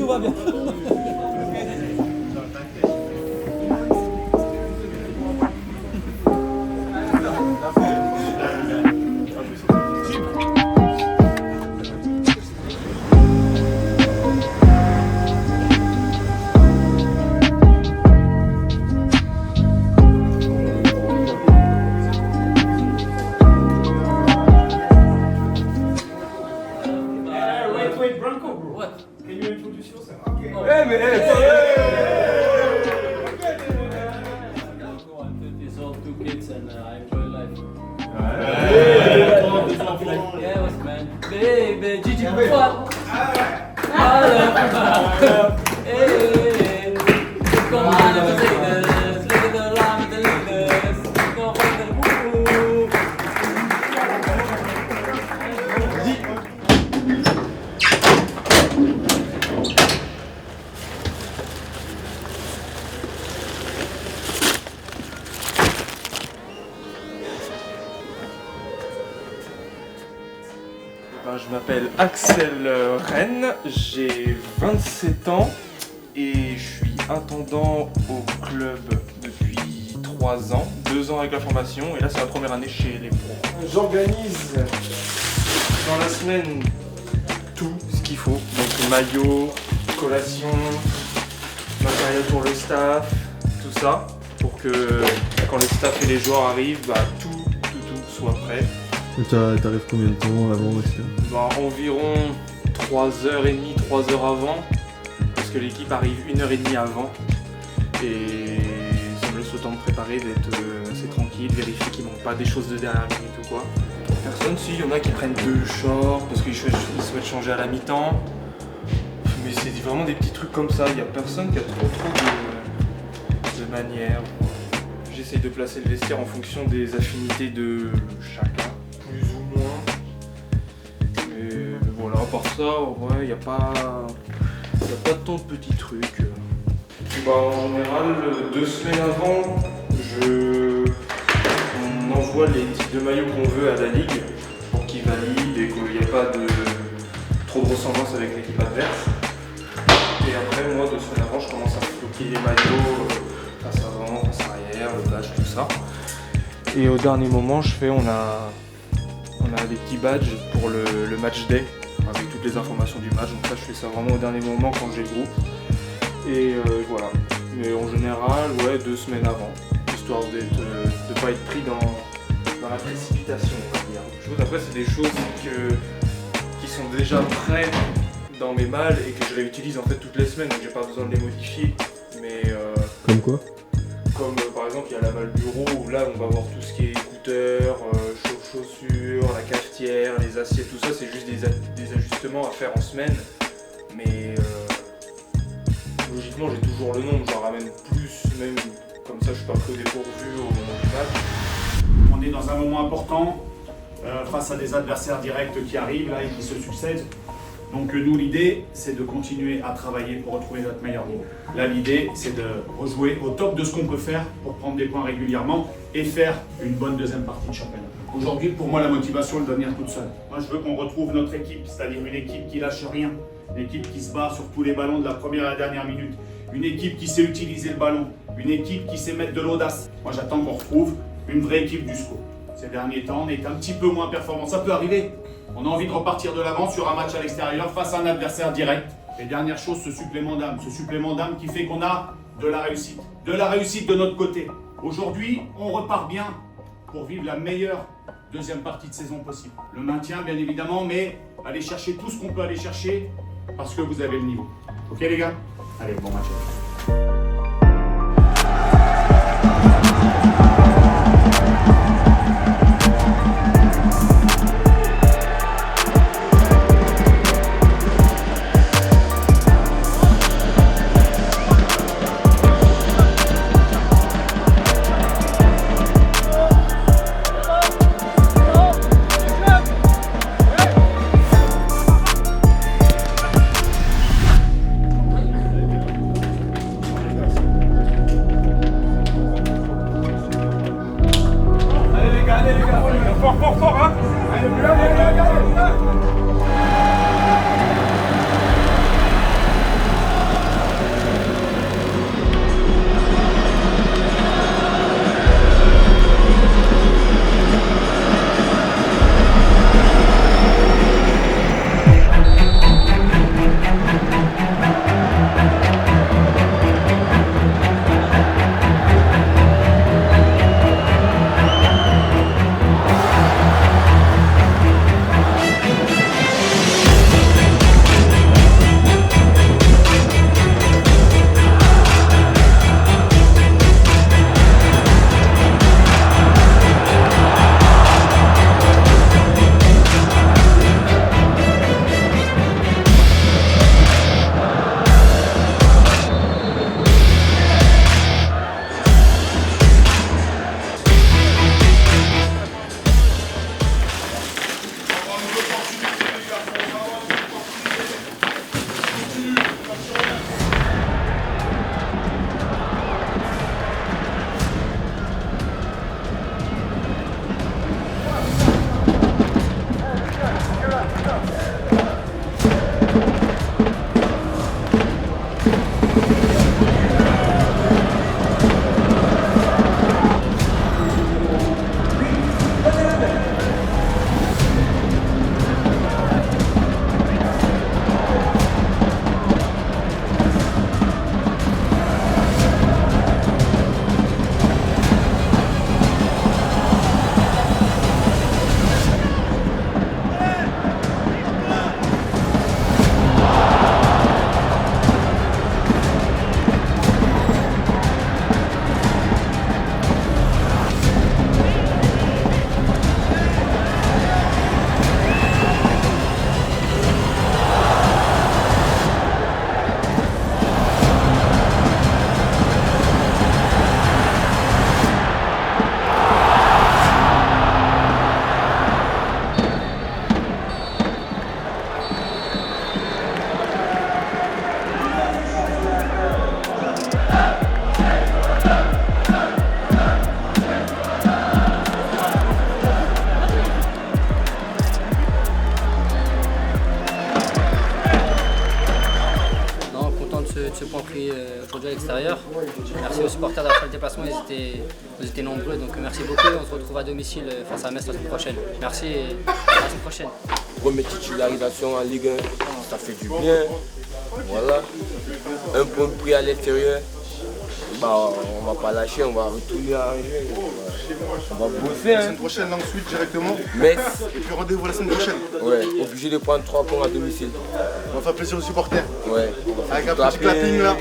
tout va bien. Wait, Branko, bro. What? Can you introduce yourself? Okay. Hey, man, hey. I'm 30 years old, 2 kids, and I enjoy life. Yeah, what's man? Baby, Gigi, what? Hey, come on, let me say this. Look at the line with the leaders. Go for the woo. Je m'appelle Axel Rennes, j'ai 27 ans et je suis intendant au club depuis 3 ans, 2 ans avec la formation et là c'est la première année chez les pros. J'organise dans la semaine tout ce qu'il faut, donc maillot, collation, matériel pour le staff, tout ça, pour que quand le staff et les joueurs arrivent, tout soit prêt. T'arrives combien de temps avant, etc. Environ 3h30, 3h avant, parce que l'équipe arrive 1h30 avant. Et ça me laisse le temps de préparer, d'être assez tranquille, vérifier qu'il ne manque pas des choses de dernière minute ou quoi. Personne, si, il y en a qui prennent 2 shorts parce qu'ils souhaitent changer à la mi-temps. Mais c'est vraiment des petits trucs comme ça, il n'y a personne qui a trop de manières. J'essaye de placer le vestiaire en fonction des affinités de chacun. Plus ou moins. Mais voilà, à part ça, ouais, il n'y a pas tant de petits trucs. En général, 2 semaines avant, on envoie les types de maillots qu'on veut à la ligue pour qu'ils valident et qu'il n'y ait pas de trop de ressemblance avec l'équipe adverse. Et après, moi, 2 semaines avant, je commence à bloquer les maillots face avant, face arrière, le badge, tout ça. Et au dernier moment, on a des petits badges pour le match day avec toutes les informations du match. Donc ça, je fais ça vraiment au dernier moment quand j'ai le groupe. Et voilà. Mais en général, ouais, 2 semaines avant, histoire de ne pas être pris dans la précipitation, on va dire. Après, c'est des choses qui sont déjà prêtes dans mes malles et que je réutilise en fait toutes les semaines, donc j'ai pas besoin de les modifier. Mais Comme quoi? comme par exemple, il y a la malle bureau où là, on va voir tout ce qui est écouteurs, chaussures, la cafetière, les assiettes, tout ça, c'est juste des ajustements à faire en semaine. Mais logiquement, j'ai toujours le nombre, j'en ramène plus, même comme ça, je suis pas que dépourvu au moment du match. On est dans un moment important face à des adversaires directs qui arrivent là et qui se succèdent. Donc nous, l'idée, c'est de continuer à travailler pour retrouver notre meilleur niveau. Là, l'idée, c'est de rejouer au top de ce qu'on peut faire pour prendre des points régulièrement et faire une bonne deuxième partie de championnat. Aujourd'hui, pour moi, la motivation, elle doit venir toute seule. Moi, je veux qu'on retrouve notre équipe, c'est-à-dire une équipe qui lâche rien, une équipe qui se bat sur tous les ballons de la première à la dernière minute, une équipe qui sait utiliser le ballon, une équipe qui sait mettre de l'audace. Moi, j'attends qu'on retrouve une vraie équipe du SCO. Ces derniers temps, on est un petit peu moins performant. Ça peut arriver. On a envie de repartir de l'avant sur un match à l'extérieur face à un adversaire direct. Et dernière chose, ce supplément d'âme qui fait qu'on a de la réussite de notre côté. Aujourd'hui, on repart bien pour vivre la meilleure deuxième partie de saison possible. Le maintien, bien évidemment, mais aller chercher tout ce qu'on peut aller chercher parce que vous avez le niveau. Ok les gars? Allez, bon match. ce point pris aujourd'hui à l'extérieur. Merci aux supporters d'avoir fait le déplacement, ils étaient nombreux, donc merci beaucoup. On se retrouve à domicile face à Metz la semaine prochaine. Merci et à la semaine prochaine. Première titularisation en Ligue 1, ça fait du bien. Voilà. Un point pris à l'extérieur. Bah, on va pas lâcher, on va retourner à Angers. On va bosser. La semaine prochaine, ensuite directement. Metz. Et puis rendez-vous la semaine prochaine. Ouais, obligé de prendre 3 points à domicile. On va faire plaisir aux supporters. Ouais. Avec un petit clapping là.